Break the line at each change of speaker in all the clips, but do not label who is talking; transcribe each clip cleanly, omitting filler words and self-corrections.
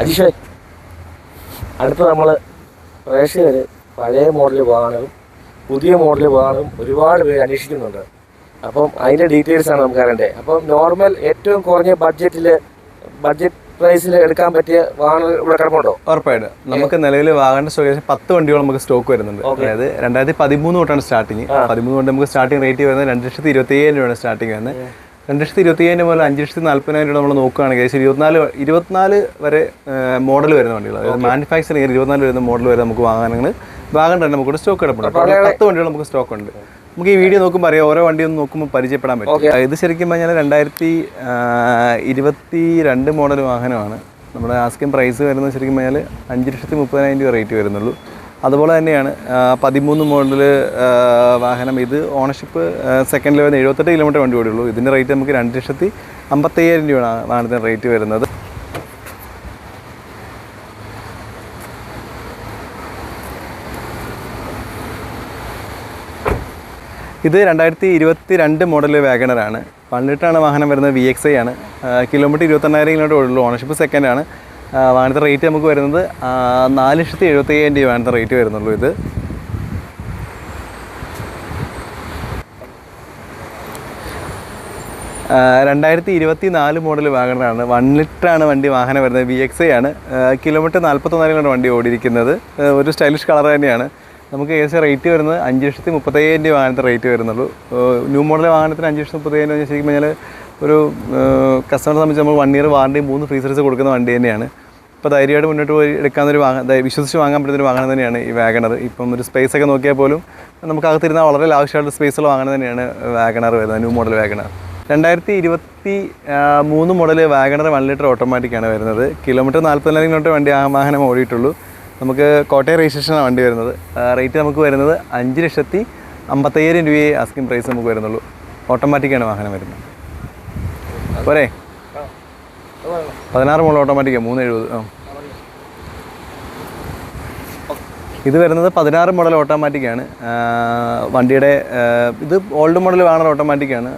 അജീഷേ, അടുത്ത നമ്മൾ പ്രേക്ഷകർ പഴയ മോഡൽ വാഹനവും പുതിയ മോഡൽ വാഹനവും ഒരുപാട് പേര് അന്വേഷിക്കുന്നുണ്ട്. അപ്പം അതിൻ്റെ ഡീറ്റെയിൽസാണ് നമുക്ക് അറിയേണ്ടത്. അപ്പം നോർമൽ ഏറ്റവും കുറഞ്ഞ ബഡ്ജറ്റ് പ്രൈസിൽ എടുക്കാൻ പറ്റിയ വാഹനം ഇവിടെ കിടപ്പുണ്ടോ?
ഉറപ്പായിട്ട് നമുക്ക് നിലവിൽ വാഹന സ്റ്റോക്ക് 10 വണ്ടികൾ നമുക്ക് സ്റ്റോക്ക് വരുന്നുണ്ട്. അതായത് 2013 തൊട്ടാണ് സ്റ്റാർട്ടിങ്. 13 തൊട്ട് നമുക്ക് സ്റ്റാർട്ടിങ് റേറ്റ് വരുന്നത് 2,25,000 രൂപയാണ് സ്റ്റാർട്ടിങ് വരുന്നത്. 2,25,000 മുതൽ 5,40,000 രൂപ നമ്മൾ നോക്കുകയാണെങ്കിൽ ഏകദേശം 24 വരെ മോഡൽ വരുന്ന വണ്ടികൾ, അതായത് മാനുഫാക്ചറിങ് 24 വരുന്ന മോഡൽ വരെ നമുക്ക് വാഹനങ്ങൾ തന്നെ നമുക്ക് സ്റ്റോക്ക് കിടപ്പുണ്ട്. 10 വണ്ടികൾ നമുക്ക് സ്റ്റോക്ക് ഉണ്ട്. നമുക്ക് ഈ വീഡിയോ നോക്കുമ്പോൾ അറിയാം, ഓരോ വണ്ടിയൊന്നും നോക്കുമ്പോൾ പരിചയപ്പെടാൻ പറ്റും. ഇത് ശരിക്കും പറഞ്ഞാൽ 2022 മോഡൽ വാഹനമാണ്. നമ്മുടെ ആസ്കിംഗ് പ്രൈസ് വരുന്നത് ശരിക്കും പറഞ്ഞാൽ 5,30,000 രൂപ റേറ്റ് വരുന്നുള്ളൂ. അതുപോലെ തന്നെയാണ് 13 മോഡൽ വാഹനം. ഇത് ഓണർഷിപ്പ് സെക്കൻഡ് ലെവൽ 78 കിലോമീറ്റർ വണ്ടി ഓടിയുള്ളൂ. ഇതിൻ്റെ റേറ്റ് നമുക്ക് 2,55,000 രൂപയാണ് വാഹനത്തിന് റേറ്റ് വരുന്നത്. ഇത് 2022 മോഡൽ വാഗണറാണ്. 1 ലിറ്ററാണ് വാഹനം വരുന്നത്. VXI ആണ്. കിലോമീറ്റർ 28,000 കിലോമീറ്റർ ഓടുള്ളൂ. ഓണർഷിപ്പ് സെക്കൻഡ് ആണ്. വാഹനത്തെ റേറ്റ് നമുക്ക് വരുന്നത് 4,75,000 രൂപ വാഹനത്തെ റേറ്റ് വരുന്നുള്ളൂ. ഇത് 2024 മോഡൽ വാഗണറാണ്. 1 ലിറ്ററാണ് വണ്ടി വാഹനം വരുന്നത്. VXI ആണ്. കിലോമീറ്റർ 41,000 കിലോമീറ്റർ വണ്ടി ഓടിയിരിക്കുന്നത്. ഒരു സ്റ്റൈലിഷ് കളർ തന്നെയാണ്. നമുക്ക് ഏകദേശം റേറ്റ് വരുന്നത് 5,30,000 രൂപ വാഹനത്തെ റേറ്റ് വരുന്നുള്ളൂ. ന്യൂ മോഡൽ വാഹനത്തിന് 5,30,000 രൂപ ശരിക്കും പറഞ്ഞാൽ ഒരു കസ്റ്റമറെ സംബന്ധിച്ച് നമ്മൾ 1 ഇയർ വാറണ്ടിയും 3 ഫ്രീ സർവീസ് കൊടുക്കുന്ന വണ്ടി തന്നെയാണ്. ഇപ്പോൾ ധൈര്യമായിട്ട് മുന്നോട്ട് പോയി എടുക്കാവുന്നൊരു വിശ്വസിച്ച് വാങ്ങാൻ പറ്റുന്നൊരു വാഹനം തന്നെയാണ് ഈ വാഗണർ. ഇപ്പം ഒരു സ്പേസ് ഒക്കെ നോക്കിയാൽ പോലും നമുക്കകത്തിരുന്നാൽ വളരെ ലാവശ്യമായിട്ട് സ്പേസുള്ള വാഹനം തന്നെയാണ് വാഗണർ വരുന്നത്, new model WagonR. 2023 model WagonR 1 litre ഓട്ടോമാറ്റിക്കാണ് വരുന്നത്. കിലോമീറ്റർ 40,000 കിലോമീറ്റർ വണ്ടി വാഹനം ഓടിയിട്ടുള്ളൂ. നമുക്ക് കോട്ടയം രജിസ്ട്രേഷനാണ് വണ്ടി വരുന്നത്. റേറ്റ് നമുക്ക് വരുന്നത് 5,50,000 രൂപയെ ആസ്കിംഗ് പ്രൈസ് നമുക്ക് വരുന്നുള്ളൂ. ഓട്ടോമാറ്റിക്കാണ് വാഹനം വരുന്നത്. പോരെ 16 മോഡൽ ഓട്ടോമാറ്റിക്കാണ് 370. ഇത് വരുന്നത് 16 മോഡൽ ഓട്ടോമാറ്റിക്കാണ്. വണ്ടിയുടെ ഇത് ഓൾഡ് മോഡൽ വാഹനം ഓട്ടോമാറ്റിക്കാണ്.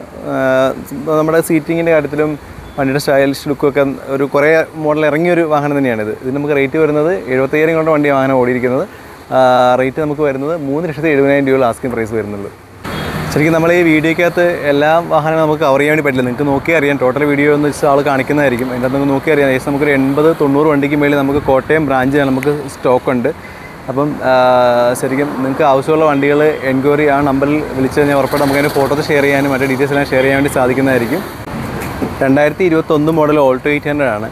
നമ്മുടെ സീറ്റിങ്ങിൻ്റെ കാര്യത്തിലും വണ്ടിയുടെ സ്റ്റൈലിഷ് ലുക്കൊക്കെ ഒരു കുറേ മോഡൽ ഇറങ്ങിയൊരു വാഹനം തന്നെയാണിത്. ഇത് നമുക്ക് റേറ്റ് വരുന്നത് 75,000 കൊണ്ട് വണ്ടി വാഹനം ഓടിയിരിക്കുന്നത്. റേറ്റ് നമുക്ക് വരുന്നത് 3,70,000 രൂപ ആസ്കിംഗ് പ്രൈസ് വരുന്നുള്ളൂ. ശരിക്കും നമ്മൾ ഈ വീഡിയോക്കകത്ത് എല്ലാ വാഹനവും നമുക്ക് കവർ ചെയ്യാൻ വേണ്ടി പറ്റില്ല. നിങ്ങൾക്ക് നോക്കിയാൽ അറിയാം. ടോട്ടൽ വീഡിയോ എന്ന് വെച്ചാൽ ആൾ കാണിക്കുന്നതായിരിക്കും. അതിൻ്റെ അകത്ത് നമുക്ക് നോക്കിയാൽ അറിയാം. ഏകദേശം നമുക്കൊരു 80-90 വണ്ടിക്ക് മേളിൽ നമുക്ക് കോട്ടയം ബ്രാഞ്ച് നമുക്ക് സ്റ്റോക്കുണ്ട്. അപ്പം ശരിക്കും നിങ്ങൾക്ക് ആവശ്യമുള്ള വണ്ടികൾ എൻക്വയറി ആ നമ്പറിൽ വിളിച്ച് കഴിഞ്ഞാൽ ഉറപ്പായിട്ട് നമുക്ക് അതിൻ്റെ ഫോട്ടോസ് ഷെയർ ചെയ്യാനും മറ്റേ ഡീറ്റെയിൽസ് എല്ലാം ഷെയർ ചെയ്യാൻ വേണ്ടി സാധിക്കുന്നതായിരിക്കും. 2021 മോഡൽ ഓൾട്ടോ 800 ആണ്.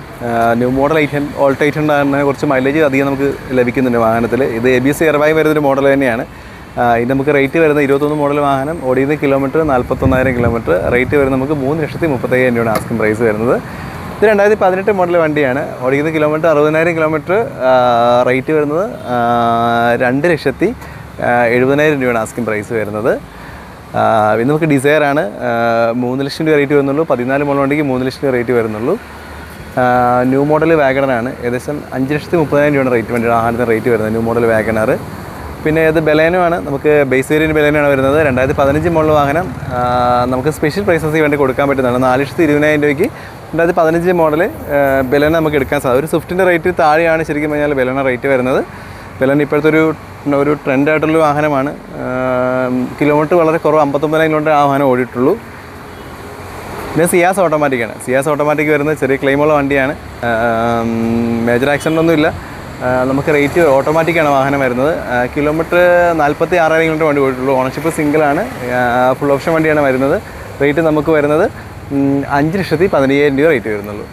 ന്യൂ മോഡൽ ഓൾട്ടോ 800 കുറച്ച് മൈലേജ് അധികം നമുക്ക് ലഭിക്കുന്നുണ്ട് വാഹനത്തിൽ. ഇത് ABS എയർബാഗ് വരുന്നൊരു മോഡൽ തന്നെയാണ്. ഇത് നമുക്ക് റേറ്റ് വരുന്നത് 21 മോഡൽ വാഹനം ഓടിയുന്ന കിലോമീറ്റർ 41,000 കിലോമീറ്റർ. റേറ്റ് വരുന്നത് നമുക്ക് 3,30,000 രൂപയാണ് ആസ്കിംഗ് പ്രൈസ് വരുന്നത്. ഇത് 2018 മോഡൽ വണ്ടിയാണ്. ഓടിക്കുന്ന കിലോമീറ്റർ 60,000 കിലോമീറ്റർ. റേറ്റ് വരുന്നത് 2,70,000 രൂപയാണ് ആസ്കിംഗ് പ്രൈസ് വരുന്നത്. ഇത് നമുക്ക് ഡിസയറാണ്. 3 ലക്ഷം രൂപ റേറ്റ് വരുന്നുള്ളൂ. 14 മോഡൽ വണ്ടിക്ക് 3 ലക്ഷം രൂപ റേറ്റ് വരുന്നുള്ളൂ. ന്യൂ മോഡൽ വാഗണറാണ്. ഏകദേശം 5,30,000 രൂപയാണ് റേറ്റ് വണ്ടിയുടെ വാഹനത്തിന് റേറ്റ് വരുന്നത്, ന്യൂ മോഡൽ വാഗണർ. പിന്നെ ഇത് ബലേനോ ആണ്. നമുക്ക് ബേസ് വേരിയൻറ്റ് ബലേനോ ആണ് വരുന്നത്. 2015 മോഡൽ വാഹനം നമുക്ക് സ്പെഷ്യൽ പ്രൈസസ് വേണ്ടി കൊടുക്കാൻ പറ്റുന്നതാണ്. 4,20,000 രൂപയ്ക്ക് 2015 മോഡൽ ബലേനോ നമുക്ക് എടുക്കാൻ സാധിക്കും. ഒരു സ്വിഫ്റ്റിൻ്റെ റേറ്റ് താഴെയാണ് ശരിക്കും പറഞ്ഞാൽ ബലേനോ റേറ്റ് വരുന്നത്. ബലേനോ ഇപ്പോഴത്തെ ഒരു ട്രെൻഡായിട്ടുള്ള വാഹനമാണ്. കിലോമീറ്റർ വളരെ കുറവ്, 59,000 കിലോമീറ്റർ ആ വാഹനം ഓടിയിട്ടുള്ളൂ. പിന്നെ സിയാസ് ഓട്ടോമാറ്റിക്കാണ്. സിയാസ് ഓട്ടോമാറ്റിക് വരുന്നത് ചെറിയ ക്ലെയിമുള്ള വണ്ടിയാണ്. മേജർ ആക്സിഡൻ്റ് ഒന്നുമില്ല. നമുക്ക് റേറ്റ് ഓട്ടോമാറ്റിക്കാണ് വാഹനം വരുന്നത്. കിലോമീറ്റർ 46,000 കിലോമീറ്റർ വണ്ടി ഓടിയിട്ടുള്ളൂ. ഓണർഷിപ്പ് സിംഗിളാണ്. ഫുൾ ഓപ്ഷൻ വണ്ടിയാണ് വരുന്നത്. റേറ്റ് നമുക്ക് വരുന്നത് 5,15,000 രൂപ റേറ്റ് വരുന്നുള്ളൂ.